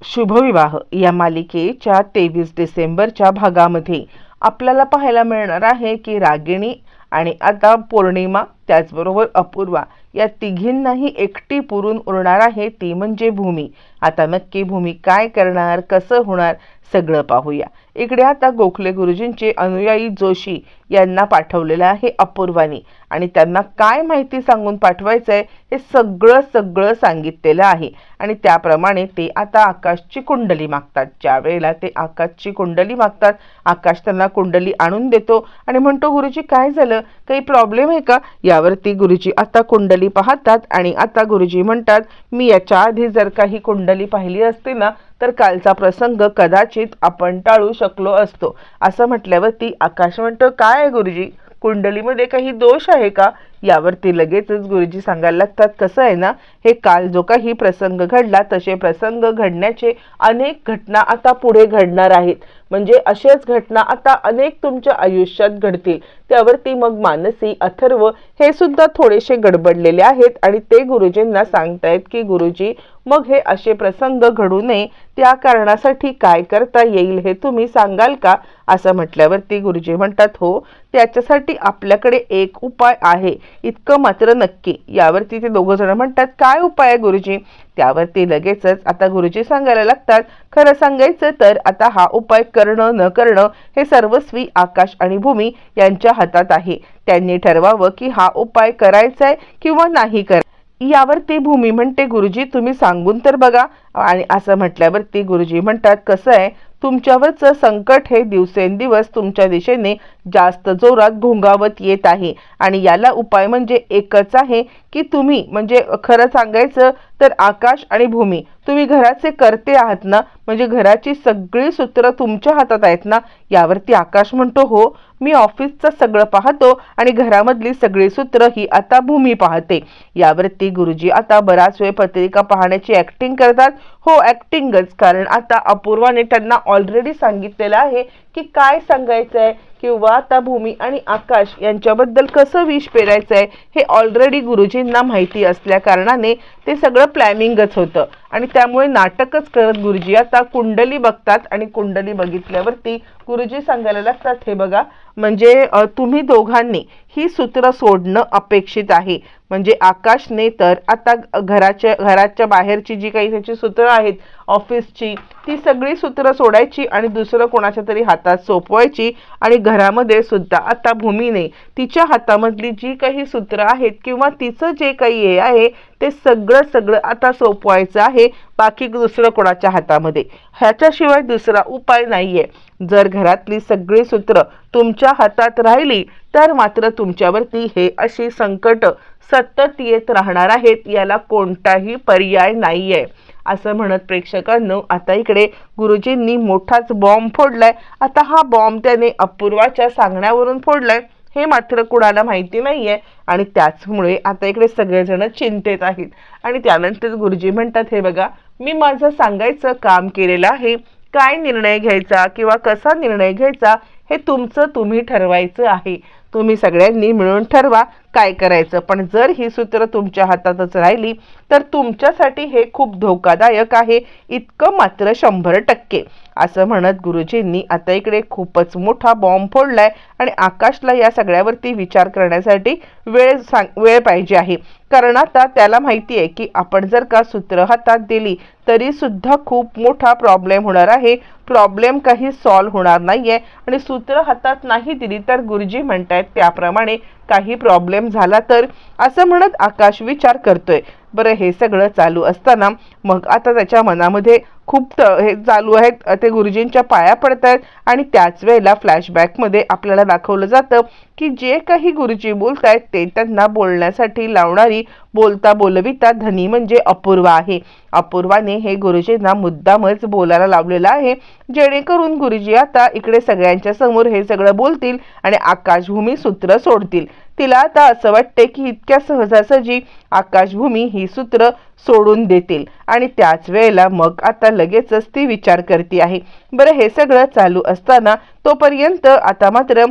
शुभविवाह या मालिकेच्या 23 डिसेंबरच्या भागामध्ये आपल्याला पाहायला मिळणार आहे की रागिणी आणि आता पौर्णिमा त्याचबरोबर अपूर्वा या तिघींनाही एकटी पुरून उरणार आहे, ती म्हणजे भूमी। आता नक्की भूमी काय करणार, कसं होणार सगळं पाहूया। इकडे आता गोखले गुरुजींचे अनुयायी जोशी यांना पाठवलेलं आहे अपूर्वानी आणि त्यांना काय माहिती सांगून पाठवायचंय हे सगळं सांगितलेलं आहे आणि त्याप्रमाणे ते आता आकाशची कुंडली मागतात। ज्या वेळेला ते आकाशची कुंडली मागतात, आकाश त्यांना कुंडली आणून देतो आणि म्हणतो गुरुजी काय झालं, काही प्रॉब्लेम आहे का? यावरती गुरुजी आता कुंडली पाहतात आणि आता गुरुजी म्हणतात मी याच्या आधी जर काही कुंडली पाहिली असती ना तर कालचा प्रसंग कदाचित आपण टाळू शकलो असतो। असं म्हटल्यावरती आकाश म्हणतो काय आहे गुरुजी, कुंडलीमध्ये काही दोष आहे का? यावरती लगेचच गुरुजी सांगायला लागतात कसं आहे ना, हे काल जो काही प्रसंग घडला तसे प्रसंग घडण्याचे अनेक घटना आता पुढे घडणार आहेत, म्हणजे अशाच घटना आता अनेक तुमच्या आयुष्यात घडतील। त्यावरती मग मानसी अथर्व हे सुद्धा थोडेसे गडबडलेले आहेत आणि ते गुरुजींना सांगतायत की गुरुजी मग हे असे प्रसंग घडू नये त्या कारणासाठी काय करता येईल हे तुम्ही सांगाल का? असं म्हटल्यावरती गुरुजी म्हणतात हो, त्याच्यासाठी आपल्याकडे एक उपाय आहे, इतकं मात्र नक्की। यावरती ते दोघं जण म्हणतात काय उपाय आहे गुरुजी? त्यावरती लगेचच आता गुरुजी सांगायला लागतात खरं सांगायचं तर आता हा उपाय करणं न करणं हे सर्वस्वी आकाश आणि भूमी यांच्या हातात आहे। त्यांनी ठरवावं की हा उपाय करायचा आहे किंवा नाही करायचा। यावरती भूमी म्हणते गुरुजी तुम्ही सांगून तर बघा। आणि असं म्हटल्यावरती गुरुजी म्हणतात कसं आहे, तुमच्यावरचं संकट हे दिवसेंदिवस तुमच्या दिशेने जास्त जोरात घोंगावत येत आहे आणि याला उपाय म्हणजे एकच आहे की तुम्ही म्हणजे खरं सांगायचं तर आकाश आणि भूमी तुम्ही घराचे करते आहात ना, म्हणजे घराची सगळी सूत्र तुमच्या हातात आहेत ना? यावरती आकाश म्हणतो हो, मी ऑफिसचं सगळं पाहतो आणि घरामधली सगळी सूत्र ही आता भूमी पाहते। यावरती गुरुजी आता बराच वेळ पत्रिका पाहण्याची ऍक्टिंग करतात। हो ऍक्टिंगच, कारण आता अपूर्वाने त्यांना ऑलरेडी सांगितलेलं आहे की काय सांगायचंय किंवा आता भूमी आणि आकाश यांच्याबद्दल कसं विष पेरायचंय हे ऑलरेडी गुरुजींना माहिती असल्या कारणाने ते सगळं प्लॅनिंगच होतं आणि त्यामुळे नाटकच करत गुरुजी आता कुंडली बघतात आणि कुंडली बघितल्यावरती गुरुजी सांगायला लागतात हे बघा, म्हणजे तुम्ही दोघांनी ही सूत्र सोडणं अपेक्षित आहे। म्हणजे आकाशने तर आता घराच्या बाहेरची जी काही त्याची सूत्र आहेत ऑफिसची ती सगळी सूत्र सोडायची आणि दुसरं कोणाच्या तरी हातात सोपवायची आणि घरामध्ये सुद्धा आता भूमीने तिच्या हातामधली जी काही सूत्र आहेत किंवा तिचं जे काही हे आहे ते सगळं आता सोपवायचं आहे, बाकी दुसरं कोणाच्या हातामध्ये। ह्याच्याशिवाय दुसरा उपाय नाहीये। जर घरातली सगळी सूत्र तुमच्या हातात राहिली तर मात्र तुमच्यावरती हे अशी संकट सतत येत राहणार आहेत, याला कोणताही पर्याय नाहीये। असं म्हणत प्रेक्षकांनो आता इकडे गुरुजींनी मोठाच बॉम्ब फोडलाय। आता हा बॉम्ब त्याने अपूर्वाच्या सांगण्यावरून फोडलाय हे मात्र कुणाला माहिती नाहीये आणि त्याचमुळे आता इकडे सगळेजण चिंतेत आहेत। आणि त्यानंतर गुरुजी म्हणतात हे बघा, मी माझं सांगायचं काम केलेलं आहे, काय निर्णय घ्यायचा किंवा कसा निर्णय घ्यायचा हे तुमचं तुम्ही ठरवायचं आहे। तुम्ही सगळ्यांनी मिळून ठरवा काय करायचं, पण जर ही सूत्र तुमच्या हातातच राहिली तर तुमच्यासाठी हे खूप धोकादायक आहे, इतकं मात्र 100%। असं म्हणत गुरुजींनी आता इकडे खूपच मोठा बॉम्ब फोडलाय आणि आकाशला या सगळ्यावरती विचार करण्यासाठी वेळ पाहिजे आहे, कारण आता त्याला माहिती आहे की आपण जर का सूत्र हातात दिली तरी सुद्धा खूप मोठा प्रॉब्लेम होणार आहे, प्रॉब्लेम काही सॉल्व्ह होणार नाहीये आणि सूत्र हातात नाही दिली तर गुरुजी म्हणतायत त्याप्रमाणे काही प्रॉब्लेम झाला तर। असं म्हणत आकाश विचार करतोय। बरं हे सगळं चालू असताना मग आता त्याच्या मनामध्ये खूप हे चालू आहेत, ते गुरुजींच्या पाया पडतायत आणि त्याच वेळेला फ्लॅशबॅकमध्ये आपल्याला दाखवलं जातं की जे काही गुरुजी बोलतायत ते त्यांना बोलण्यासाठी लावणारी बोलता बोलविता धनी म्हणजे अपूर्वा आहे। अपूर्वाने हे गुरुजींना मुद्दामच बोलायला लावलेलं आहे जेणेकरून गुरुजी आता इकडे सगळ्यांच्या समोर हे सगळं बोलतील आणि आकाशभूमी सूत्र सोडतील। तिला आता असं वाटते की इतक्या सहजासहजी आकाशभूमी ही सूत्र सोडून देतील आणि त्याच वेळेला मग आता लगेचच ती विचार करते आहे। बरं हे सगळं चालू असताना तोपर्यंत आता मात्र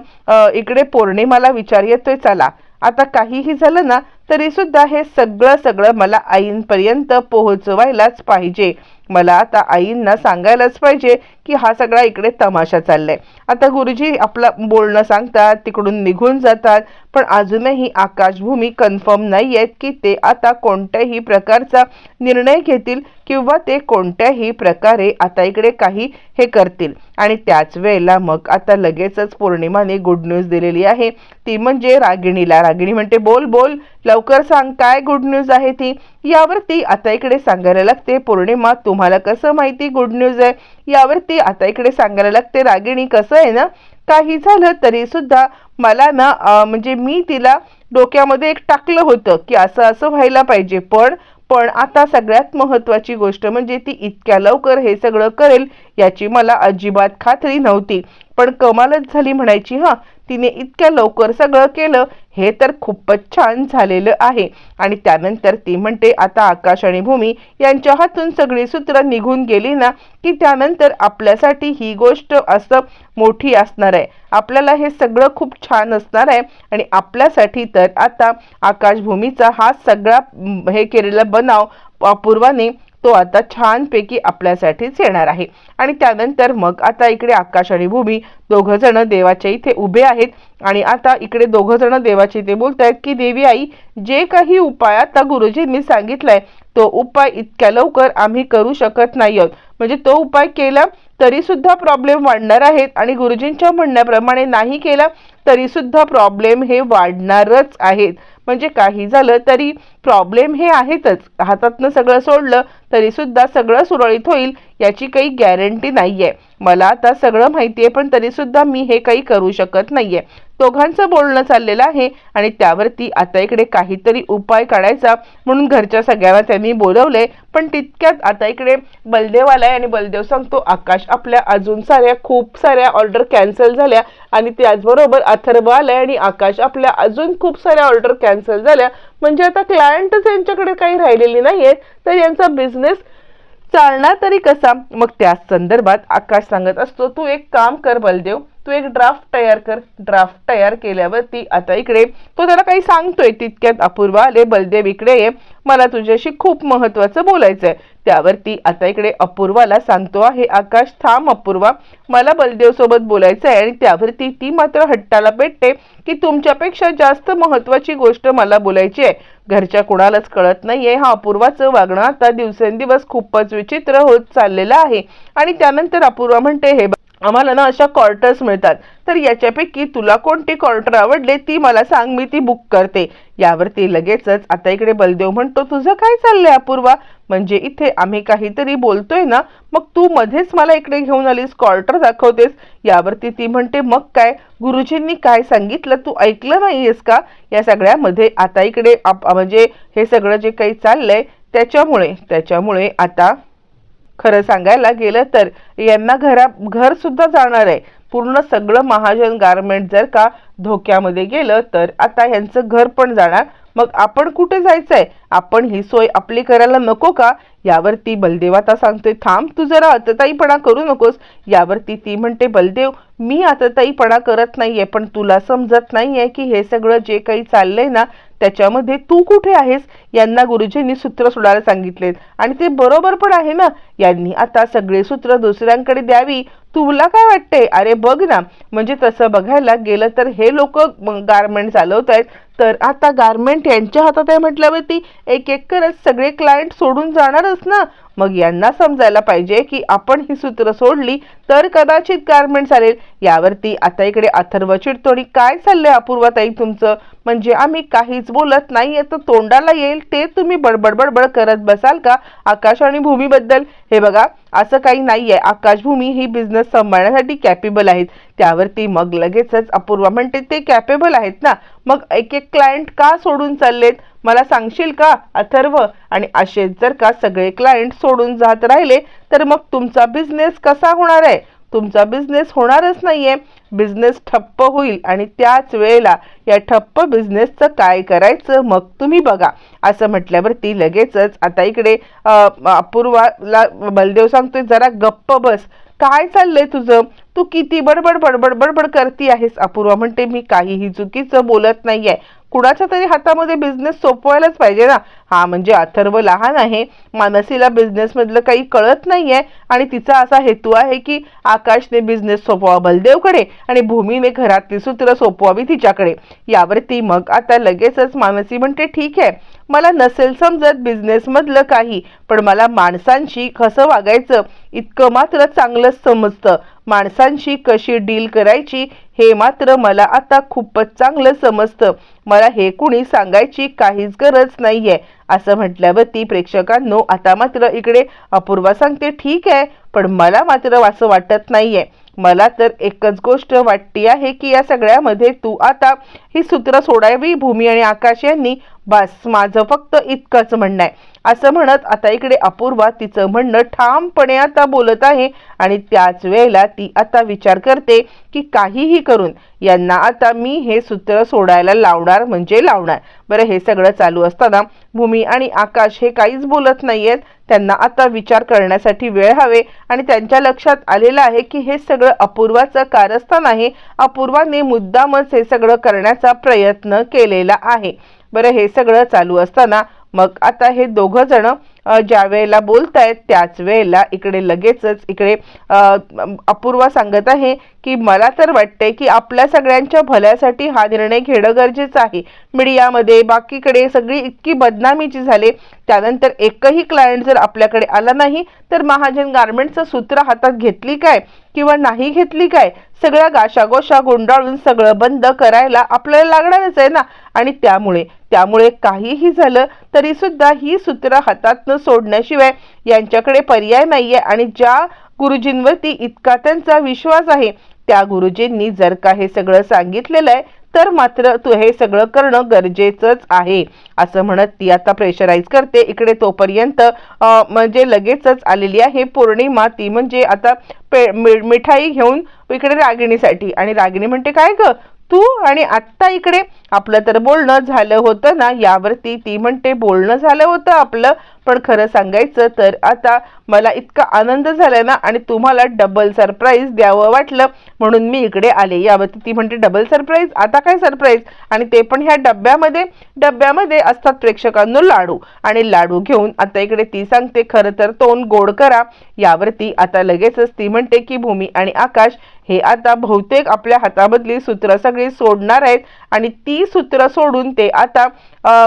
इकडे पौर्णिमाला विचार येतोय चला आता काहीही झालं ना तरी सुद्धा हे सगळं मला आईंपर्यंत पोहोचवायलाच पाहिजे. मला आता आईंना सांगायलाच पाहिजे की हा सगळा इकडे तमाशा चाललाय. आता गुरुजी आपलं बोलणं सांगतात, तिकडून निघून जातात. पण अजूनही आकाशभूमी कन्फर्म नाही आहेत की ते आता कोणत्याही प्रकारचा निर्णय घेतील किंवा ते कोणत्याही प्रकारे आता इकडे काही हे करतील. आणि त्याच वेळेला मग आता लगेचच पौर्णिमाने गुड न्यूज दिलेली आहे, ती म्हणजे रागिणीला. रागिणी म्हणते, बोल बोल लवकर सांग, काय गुड न्यूज आहे ती. यावरती आता इकडे सांगायला लागते पौर्णिमा, तुम्हाला कसं माहिती गुड न्यूज आहे. यावरती आता इकडे सांगायला लागते रागिणी, कसं आहे ना, काही झालं तरी सुद्धा मला ना म्हणजे मी तिला डोक्यामध्ये एक टाकलं होतं की असं असं व्हायला पाहिजे, पण आता सगळ्यात महत्त्वाची गोष्ट म्हणजे ती इतक्या लवकर हे सगळं करेल याची मला अजिबात खात्री नव्हती. पण कमालच झाली म्हणायची. हां, तिने इतक्या लवकर सगळं केलं, हे तर खूपच छान झालेलं आहे. आणि त्यानंतर ती म्हणते, आता आकाश आणि भूमी यांच्या हातून सगळी सूत्र निघून गेली ना की त्यानंतर आपल्यासाठी ही गोष्ट असं मोठी असणार आहे. आपल्याला हे सगळं खूप छान असणार आहे. आणि आपल्यासाठी तर आता आकाशभूमीचा हा सगळा हे केलेला बनाव अपूर्वाने तो आता छानपैकी आपल्यासाठीच येणार आहे. आणि त्यानंतर मग आता इकडे आकाश आणि भूमी दोघं जण देवाच्या इथे उभे आहेत. आणि आता इकडे दोघं जण देवाच्या इथे बोलतायत की देवी आई, जे काही उपाय आता गुरुजींनी सांगितलाय तो उपाय इतक्या लवकर आम्ही करू शकत नाही आहोत. म्हणजे तो उपाय केला तरी सुद्धा प्रॉब्लेम वाढणार आहेत आणि गुरुजींच्या म्हणण्याप्रमाणे नाही केला तरी सुद्धा प्रॉब्लेम हे वाढणारच आहेत. म्हणजे काही झालं तरी प्रॉब्लेम हे आहेतच. हातातनं सगळं सोडलं तरी सुद्धा सगळं सुरळीत होईल याची काही गॅरंटी नाहीये. मला आता सगळं माहितीये, पण तरी सुद्धा मी हे काही करू शकत नाहीये. दोघांचं बोलणं चाललेलं आहे आणि त्यावरती आता इकडे काहीतरी उपाय काढायचा म्हणून घरच्या सगळ्यांना त्यांनी बोलवले. पण तितक्यात आता इकडे बलदेव आलाय आणि बलदेव सांगतो, आकाश, आपल्या अजून खूप साऱ्या ऑर्डर कॅन्सल झाल्या. आणि त्याचबरोबर अथर्व आलाय आणि आकाश, आपल्या अजून खूप साऱ्या ऑर्डर कॅन्सल झाल्या. म्हणजे आता क्लायंटच यांच्याकडे काही राहिलेली नाहीये, तर यांचा बिझनेस चालणार तरी कसा. मग त्याच संदर्भात आकाश सांगत असतो, तू एक काम कर बलदेव, तू एक ड्राफ्ट तयार कर. ड्राफ्ट तयार केल्यावरती आता इकडे तो त्याला काही सांगतोय. तितक्यात अपूर्वा आले, बलदेव इकडे ये, मला तुझ्याशी खूप महत्वाचं बोलायचंय. त्यावरती आता इकडे अपूर्वाला सांगतो आहे आकाश, थांब अपूर्वा, मला बलदेव सोबत बोलायचं आहे. आणि त्यावरती ती मात्र हट्टाला पेटते की तुमच्यापेक्षा जास्त महत्वाची गोष्ट मला बोलायची आहे. घरच्या कुणालाच कळत नाहीये हा अपूर्वाचं वागणं आता दिवसेंदिवस खूपच विचित्र होत चाललेलं आहे. आणि त्यानंतर अपूर्वा म्हणते, हे आम्हाला ना अशा क्वार्टर्स मिळतात, तर याच्यापैकी तुला कोणती क्वार्टर आवडले ती मला सांग, मी ती बुक करते. यावरती लगेचच आता इकडे बलदेव म्हणतो, तुझं काय चाललंय अपूर्वा, म्हणजे इथे आम्ही काहीतरी बोलतोय ना, मग तू मध्येच मला इकडे घेऊन आलीस, क्वार्टर दाखवतेस. यावरती ती म्हणते, मग काय गुरुजींनी काय सांगितलं तू ऐकलं नाहीयेस का. या सगळ्यामध्ये आता इकडे म्हणजे हे सगळं जे काही चाललंय त्याच्यामुळे आता खरं सांगायला गेलं तर यांना घर सुद्धा जाणार आहे. पूर्ण सगळं महाजन गारमेंट जर का धोक्यामध्ये गेलं तर आता यांचं घर पण जाणार. मग आपण कुठे जायचंय, आपण ही सोय आपली करायला नको का. यावरती बलदेव आता सांगतोय, थांब, तू जरा आतताईपणा करू नकोस. यावरती ती म्हणते, बलदेव, मी आतताईपणा करत नाहीये, पण तुला समजत नाहीये की हे सगळं जे काही चाललंय ना त्याच्यामध्ये तू कुठे आहेस. यांना गुरुजींनी सूत्र सोडायला सांगितलेत आणि ते बरोबर पण आहे ना. यांनी आता सगळे सूत्र दुसऱ्यांकडे द्यावी, तुला काय वाटतंय. अरे बघ ना, म्हणजे तसं बघायला गेलं तर हे लोक गारमेंट चालवत आहेत, तर आता गारमेंट यांच्या हातात आहे म्हटल्यावरती एक एक करत सगळे क्लायंट सोडून जाणारच ना. मग यांना समजायला पाहिजे की आपण ही सूत्र सोडली तर कदाचित गारमेंट चालेल. यावरती आता इकडे अथर्व चिडतोडी, काय चाललंय अपूर्वाताई तुमचं, म्हणजे आम्ही काहीच बोलत नाही तर तोंडाला येईल ते तुम्ही बडबड करत बसाल का आकाश आणि भूमीबद्दल. हे बघा, असं काही नाहीये, आकाश भूमी ही बिझनेस सांभाळण्यासाठी कॅपेबल आहेत. त्यावरती मग लगेचच अपूर्वा म्हणते, ते कॅपेबल आहेत ना, मग एक एक क्लायंट का सोडून चाललेत मला सांगशील का अथर्व. आणि असेच जर का सगळे क्लायंट सोडून जात राहिले तर मग तुमचा बिझनेस कसा होणार आहे. तुमचा बिझनेस होणारच नाहीये, बिझनेस ठप्प होईल. आणि त्याच वेळेला या ठप्प बिझनेसचं काय करायचं मग तुम्ही बघा. असं म्हटल्यावरती लगेचच आता इकडे अपूर्वाला बलदेव सांगतोय, जरा गप्प बस, काय चाललंय तुझं. तू किती बडबड बडबड बडबड करती आहेस. अपूर्वा म्हणते मी काहीही चुकीचं बोलत नाहीये. कुणाच्या तरी हातामध्ये बिझनेस सोपवायलाच पाहिजे ना. हा म्हणजे अथर्व लहान आहे, मानसीला बिझनेस मधलं काही कळत नाहीये आणि तिचा असा हेतू आहे की आकाशने बिझनेस सोपवा बलदेवकडे आणि भूमीने घरातली सूत्र सोपवावी तिच्याकडे. यावरती मग आता लगेचच मानसी म्हणते ठीक आहे, मला नसेल समजत बिझनेस मधलं काही, पण मला माणसांशी कसं वागायचं इतकं मात्र चांगलंच समजतं. माणसांशी कशी डील करायची हे मात्र मला आता खूपच चांगलं समजतं. मला हे कुणी सांगायची काहीच गरज नाहीये. असं म्हटल्यावरती प्रेक्षकांनो आता मात्र इकडे अपूर्वा सांगते ठीक आहे, पण मला मात्र असं वाटत नाहीये. मला तर एकच गोष्ट वाटते आहे की या सगळ्यामध्ये तू आता ही सूत्र सोडावी भूमी आणि आकाश यांनी. बस माझं फक्त इतकंच म्हणणं आहे. असं म्हणत आता इकडे अपूर्वा तिचं म्हणणं ठामपणे आता बोलत आहे आणि त्याच वेळेला ती आता विचार करते की काहीही करून यांना आता मी हे सूत्र सोडायला लावणार म्हणजे लावणार. बरं हे सगळं चालू असताना भूमी आणि आकाश हे काहीच बोलत नाहीयेत. त्यांना आता विचार करण्यासाठी वेळ हवे आणि त्यांच्या लक्षात आलेलं आहे की हे सगळं अपूर्वाचं कारस्थान आहे. अपूर्वाने मुद्दामच हे सगळं करण्याचा प्रयत्न केलेला आहे. बरं हे सगळं चालू असताना मग आता हे दोघं जण ज्या वेळेला बोलतायत त्याच वेळेला इकडे लगेचच इकडे अपूर्वा सांगत आहे की मला तर वाटतंय की आपल्या सगळ्यांच्या भल्यासाठी हा निर्णय घेणं गरजेचं आहे. मीडियामध्ये बाकीकडे सगळी इतकी बदनामीची झाले, त्यानंतर एकही क्लायंट जर आपल्याकडे आला नाही तर महाजन गारमेंटचं सूत्र हातात घेतली काय किंवा नाही घेतली काय, सगळ्या गाशागोशा गुंडाळून सगळं बंद करायला आपल्याला लागणारच आहे ना. आणि त्यामुळे काहीही झालं तरी सुद्धा ही सूत्र हातात न सोडण्याशिवाय यांच्याकडे पर्याय नाहीये. आणि ज्या गुरुजींवरती इतका त्यांचा विश्वास आहे त्या गुरुजींनी जर का हे सगळं सांगितलेलं आहे तर मात्र तू हे सगळं करणं गरजेचंच आहे. असं म्हणत ती आता प्रेशराईज करते. इकडे तोपर्यंत म्हणजे लगेचच आलेली आहे पौर्णिमा. ती म्हणजे आता मिठाई घेऊन इकडे रागिणीसाठी, आणि रागिणी म्हणते काय ग तू, आणि आत्ता इकडे आपलं तर बोलणं झालं होतं ना. यावरती ती म्हणते बोलणं झालं होतं आपलं, पण खरं सांगायचं तर आता मला इतका आनंद झाला ना आणि तुम्हाला डबल सरप्राईज द्यावं वाटलं म्हणून मी इकडे आले. यावरती ती म्हणते डबल सरप्राईज, आता काय सरप्राईज, आणि ते पण ह्या डब्यामध्ये असतात प्रेक्षकांनो लाडू, आणि लाडू घेऊन आता इकडे ती सांगते खरं तर तोंड गोड करा. यावरती आता लगेचच ती म्हणते की भूमी आणि आकाश हे आता बहुतेक आपल्या हातामधली सूत्र सगळी सोडणार आहेत आणि ती सूत्र सोडून ते आता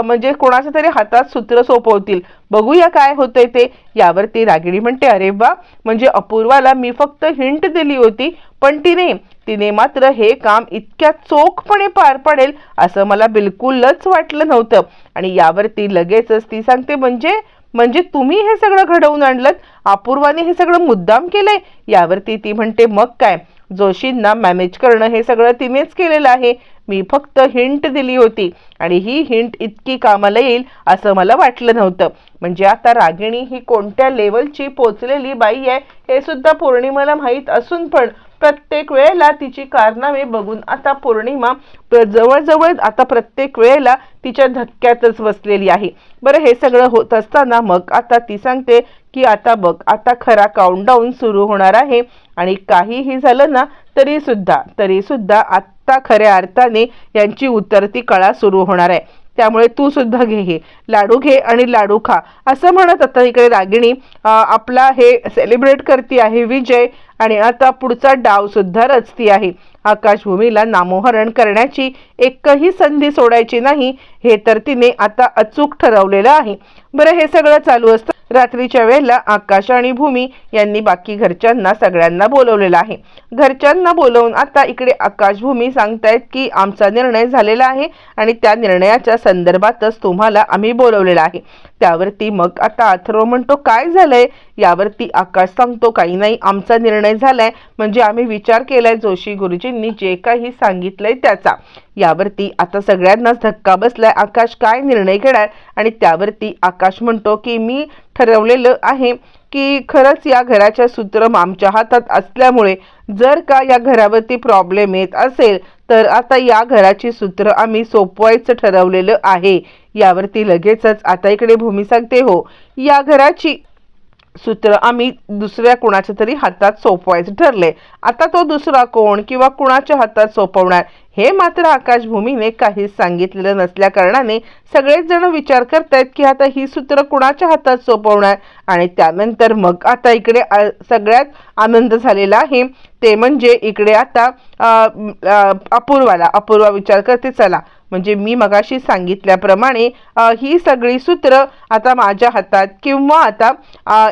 म्हणजे कोणाच्या तरी हातात सूत्र सोपवतील. बघूया काय होतंय ते. यावरती रागिणी म्हणते अरे वा, म्हणजे अपूर्वाला मी फक्त हिंट दिली होती पण तिने मात्र हे काम इतक्या चोखपणे पार पडेल असं मला बिलकुलच वाटलं नव्हतं. आणि यावरती लगेचच ती सांगते म्हणजे तुम्ही हे सगळं घडवून आणलं, अपूर्वाने हे सगळं मुद्दाम केलंय. यावरती ती म्हणते मग काय, जोशींना मॅनेज करणं हे सगळं तिनेच केलेलं आहे, मी फक्त हिंट दिली होती आणि ही हिंट इतकी कामाला येईल असं मला वाटलं नव्हतं. म्हणजे आता रागिणी ही कोणत्या लेवलची पोचलेली बाई आहे हे सुद्धा पौर्णिमाला माहीत असून पण प्रत्येक वेळेला तिची कारनामे बघून आता पौर्णिमा जवळजवळ आता प्रत्येक वेळेला तिच्या धक्क्यातच बसलेली आहे. बरं हे सगळं होत असताना मग आता ती सांगते की आता बघ, आता खरा काउंटडाऊन सुरू होणार आहे आणि काहीही झालं ना तरी सुद्धा आता खऱ्या अर्थाने यांची उतरती कळा सुरू होणार आहे. त्यामुळे तू सुद्धा घे, हे लाडू घे आणि लाडू खा. असं म्हणत आता इकडे रागिणी आपला हे सेलिब्रेट करते आहे विजय, आणि आता पुढचा डाव सुद्धा रचती आहे. आकाश भूमीला नामोहरण करण्याची एकही संधी सोडायची नाही हे तर तिने आता अचूक ठरवलेलं आहे. बरं हे सगळं चालू असतं रात्रीच्या वेळेला आकाश आणि भूमी यांनी बाकी घरच्यांना सगळ्यांना बोलवलेलं आहे. घरच्यांना बोलवून आता इकडे आकाश भूमी सांगतायत की आमचा निर्णय झालेला आहे आणि त्या निर्णयाच्या संदर्भातच तुम्हाला आम्ही बोलवलेलं आहे. त्यावरती मग आता अथर्व म्हणतो काय झालंय. यावरती आकाश सांगतो काही नाही, आमचा निर्णय झालाय, म्हणजे आम्ही विचार केलाय जोशी गुरुजींनी जे काही सांगितलंय त्याचा. यावरती आता सगळ्यांनाच धक्का बसलाय, आकाश काय निर्णय घेणार. आणि त्यावरती आकाश म्हणतो की मी ठरवलेलं आहे की खरंच या घराच्या सूत्र आमच्या हातात असल्यामुळे जर का या घरावरती प्रॉब्लेम येत असेल तर आता या घराची सूत्र आम्ही सोपवायचं ठरवलेलं आहे. यावरती लगेचच आता इकडे भूमी सांगते हो, या घराची सूत्र आम्ही दुसऱ्या कुणाच्या तरी हातात सोपवायचं ठरले. आता तो दुसरा कोण किंवा कुणाच्या हातात सोपवणार हे मात्र आकाश भूमीने काहीच सांगितलेलं नसल्या कारणाने सगळेच जण विचार करतायत की आता ही सूत्र कुणाच्या हातात सोपवणार. आणि त्यानंतर मग आता इकडे सगळ्यात आनंद झालेला आहे ते म्हणजे इकडे आता अपूर्वा विचार करते, चला म्हणजे मी मगाशी सांगितल्याप्रमाणे ही सगळी सूत्र आता माझ्या हातात किंवा आता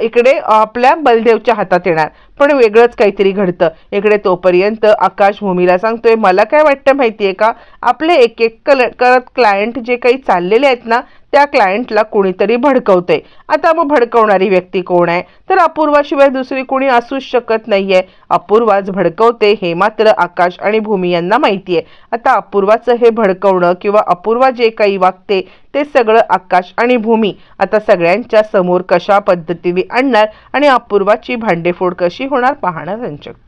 इकडे आपल्या बलदेवच्या हातात येणार. पण वेगळंच काहीतरी घडतं इकडे. तोपर्यंत आकाश भूमीला सांगतोय, मला काय वाटतं माहितीये का, आपले एक एक करत क्लायंट जे काही चाललेले आहेत ना त्या क्लायंटला कोणीतरी भडकवतंय. आता मग भडकवणारी व्यक्ती कोण आहे, तर अपूर्वाशिवाय दुसरी कोणी असूच शकत नाहीये. अपूर्वाच भडकवते हे मात्र आकाश आणि भूमी यांना माहितीये. आता अपूर्वाचं हे भडकवणं किंवा अपूर्वा जे काही वागते ते सगळं आकाश आणि भूमी आता सगळ्यांच्या समोर कशा पद्धतीने आणणार आणि अपूर्वाची भांडेफोड कशी होणार पाहणं रंजक.